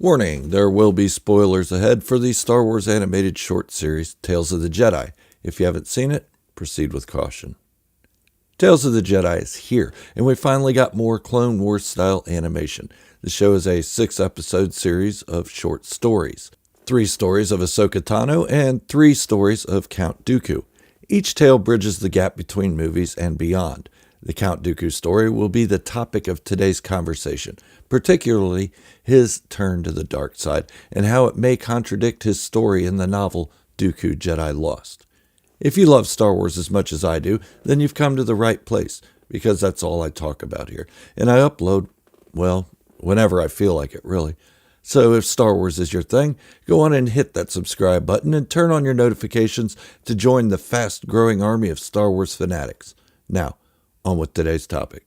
Warning, there will be spoilers ahead for the Star Wars animated short series Tales of the Jedi. If you haven't seen it, proceed with caution. Tales of the Jedi is here, and we finally got more Clone Wars style animation. The show is a 6-episode series of short stories. 3 stories of Ahsoka Tano and 3 stories of Count Dooku. Each tale bridges the gap between movies and beyond. The Count Dooku story will be the topic of today's conversation, particularly his turn to the dark side and how it may contradict his story in the novel Dooku Jedi Lost. If you love Star Wars as much as I do, then you've come to the right place, because that's all I talk about here. And I upload, well, whenever I feel like it, really. So if Star Wars is your thing, go on and hit that subscribe button and turn on your notifications to join the fast-growing army of Star Wars fanatics. Now, on with today's topic.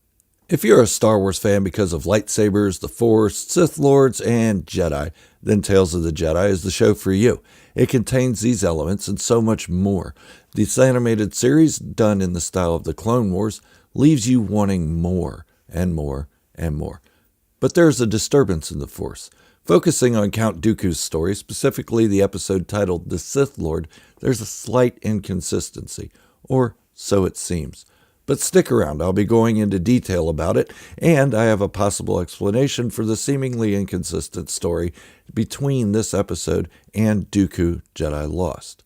If you're a Star Wars fan because of lightsabers, the Force, Sith Lords, and Jedi, then Tales of the Jedi is the show for you. It contains these elements and so much more. This animated series, done in the style of the Clone Wars, leaves you wanting more and more and more. But there's a disturbance in the Force. Focusing on Count Dooku's story, specifically the episode titled The Sith Lord, there's a slight inconsistency, or so it seems. But stick around, I'll be going into detail about it, and I have a possible explanation for the seemingly inconsistent story between this episode and Dooku Jedi Lost.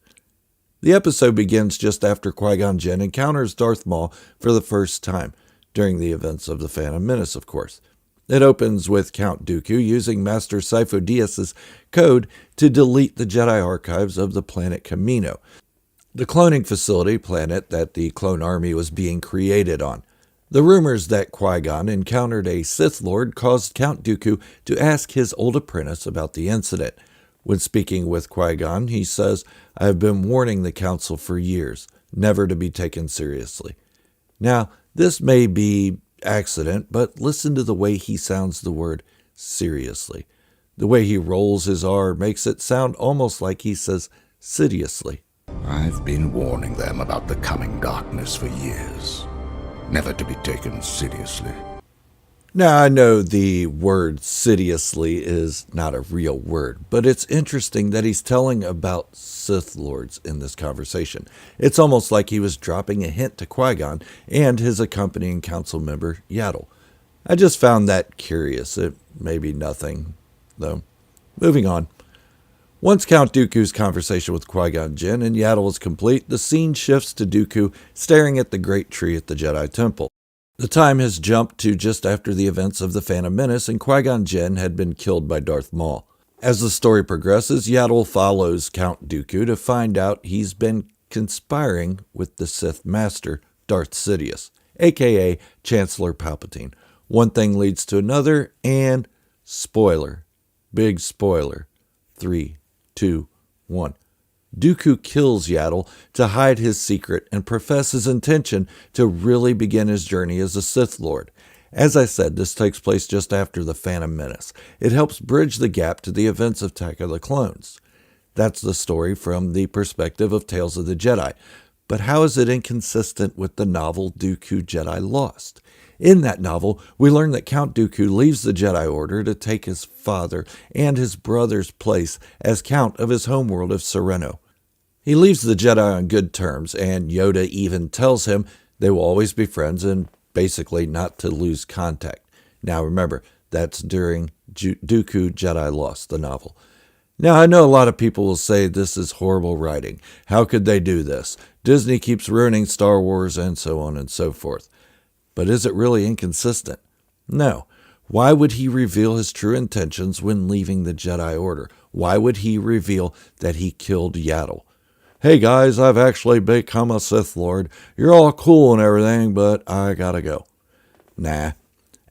The episode begins just after Qui-Gon Jinn encounters Darth Maul for the first time, during the events of The Phantom Menace, of course. It opens with Count Dooku using Master Sifo Dyas' code to delete the Jedi archives of the planet Kamino, the cloning facility planet that the clone army was being created on. The rumors that Qui-Gon encountered a Sith Lord caused Count Dooku to ask his old apprentice about the incident. When speaking with Qui-Gon, he says, "I have been warning the Council for years, never to be taken seriously." Now, this may be accident, but listen to the way he sounds the word seriously. The way he rolls his R makes it sound almost like he says sidiously. I've been warning them about the coming darkness for years, never to be taken seriously. Now, I know the word sidiously is not a real word, but it's interesting that he's telling about Sith Lords in this conversation. It's almost like he was dropping a hint to Qui-Gon and his accompanying council member, Yaddle. I just found that curious. It may be nothing, though. Moving on. Once Count Dooku's conversation with Qui-Gon Jinn and Yaddle is complete, the scene shifts to Dooku staring at the great tree at the Jedi Temple. The time has jumped to just after the events of the Phantom Menace, and Qui-Gon Jinn had been killed by Darth Maul. As the story progresses, Yaddle follows Count Dooku to find out he's been conspiring with the Sith Master, Darth Sidious, aka Chancellor Palpatine. One thing leads to another, and spoiler, big spoiler, 3, 2, 1. Dooku kills Yaddle to hide his secret and profess his intention to really begin his journey as a Sith Lord. As I said, this takes place just after the Phantom Menace. It helps bridge the gap to the events of Attack of the Clones. That's the story from the perspective of Tales of the Jedi. But how is it inconsistent with the novel Dooku Jedi Lost? In that novel, we learn that Count Dooku leaves the Jedi Order to take his father and his brother's place as Count of his homeworld of Sereno. He leaves the Jedi on good terms, and Yoda even tells him they will always be friends and basically not to lose contact. Now remember, that's during Dooku Jedi Lost, the novel. Now I know a lot of people will say this is horrible writing. How could they do this? Disney keeps ruining Star Wars and so on and so forth. But is it really inconsistent? No. Why would he reveal his true intentions when leaving the Jedi Order? Why would he reveal that he killed Yaddle? "Hey guys, I've actually become a Sith Lord. You're all cool and everything, but I gotta go." Nah.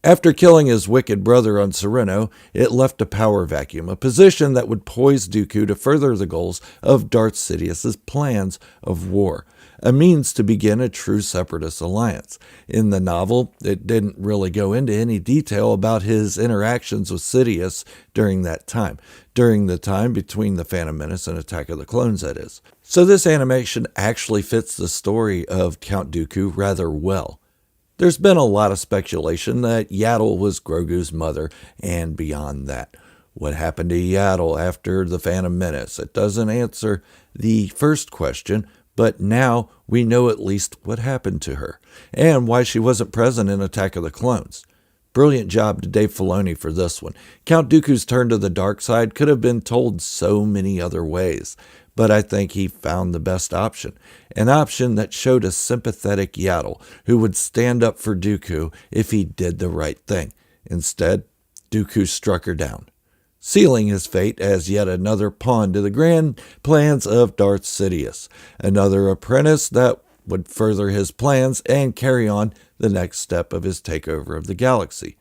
After killing his wicked brother on Sereno, it left a power vacuum, a position that would poise Dooku to further the goals of Darth Sidious's plans of war, a means to begin a true separatist alliance. In the novel, it didn't really go into any detail about his interactions with Sidious during that time, during the time between the Phantom Menace and Attack of the Clones, that is. So this animation actually fits the story of Count Dooku rather well. There's been a lot of speculation that Yaddle was Grogu's mother and beyond that. What happened to Yaddle after the Phantom Menace? It doesn't answer the first question, but now we know at least what happened to her and why she wasn't present in Attack of the Clones. Brilliant job to Dave Filoni for this one. Count Dooku's turn to the dark side could have been told so many other ways, but I think he found the best option. An option that showed a sympathetic Yaddle who would stand up for Dooku if he did the right thing. Instead, Dooku struck her down, sealing his fate as yet another pawn to the grand plans of Darth Sidious, another apprentice that would further his plans and carry on the next step of his takeover of the galaxy.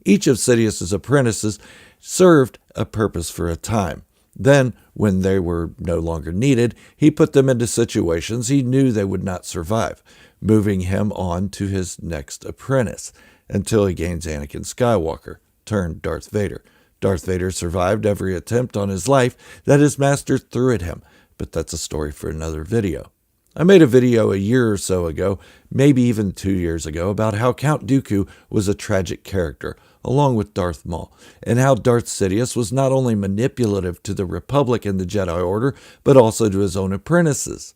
Each of Sidious's apprentices served a purpose for a time. Then, when they were no longer needed, he put them into situations he knew they would not survive, moving him on to his next apprentice, until he gains Anakin Skywalker, turned Darth Vader. Darth Vader survived every attempt on his life that his master threw at him, but that's a story for another video. I made a video a year or so ago, maybe even 2 years ago, about how Count Dooku was a tragic character, along with Darth Maul, and how Darth Sidious was not only manipulative to the Republic and the Jedi Order, but also to his own apprentices.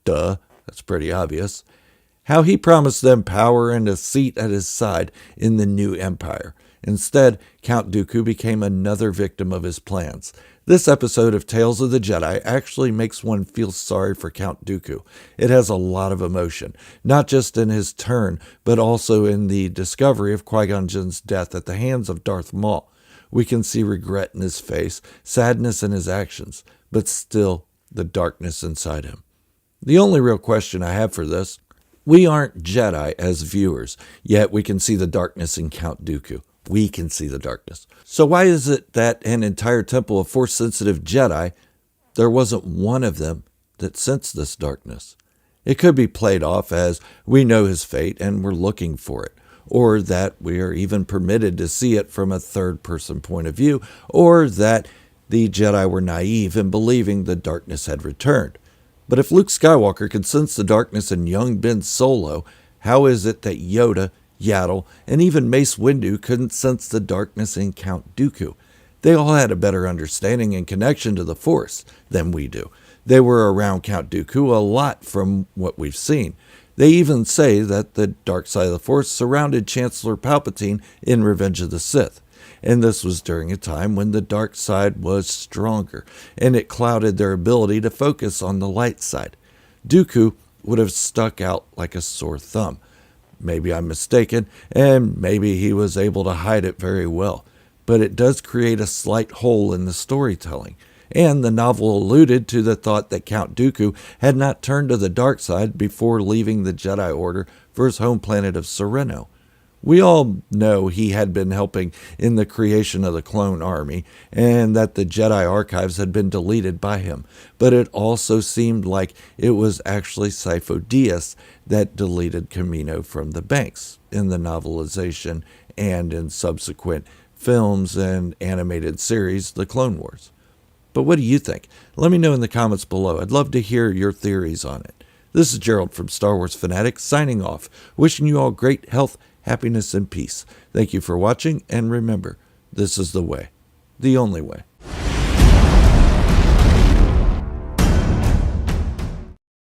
Duh, that's pretty obvious. How he promised them power and a seat at his side in the new empire. Instead, Count Dooku became another victim of his plans. This episode of Tales of the Jedi actually makes one feel sorry for Count Dooku. It has a lot of emotion, not just in his turn, but also in the discovery of Qui-Gon Jinn's death at the hands of Darth Maul. We can see regret in his face, sadness in his actions, but still the darkness inside him. The only real question I have for this, we aren't Jedi as viewers, yet we can see the darkness in Count Dooku. We can see the darkness. So why is it that an entire temple of Force-sensitive Jedi, there wasn't one of them that sensed this darkness? It could be played off as we know his fate and we're looking for it, or that we are even permitted to see it from a third-person point of view, or that the Jedi were naive in believing the darkness had returned. But if Luke Skywalker could sense the darkness in young Ben Solo, how is it that Yoda, Yaddle, and even Mace Windu couldn't sense the darkness in Count Dooku? They all had a better understanding and connection to the Force than we do. They were around Count Dooku a lot from what we've seen. They even say that the dark side of the Force surrounded Chancellor Palpatine in Revenge of the Sith. And this was during a time when the dark side was stronger, and it clouded their ability to focus on the light side. Dooku would have stuck out like a sore thumb. Maybe I'm mistaken, and maybe he was able to hide it very well. But it does create a slight hole in the storytelling. And the novel alluded to the thought that Count Dooku had not turned to the dark side before leaving the Jedi Order for his home planet of Sereno. We all know he had been helping in the creation of the clone army, and that the Jedi archives had been deleted by him. But it also seemed like it was actually Sifo Dyas that deleted Camino from the banks in the novelization and in subsequent films and animated series, The Clone Wars. But what do you think? Let me know in the comments below. I'd love to hear your theories on it. This is Gerald from Star Wars Fanatic signing off, wishing you all great health, happiness, and peace. Thank you for watching, and remember, this is the way, the only way.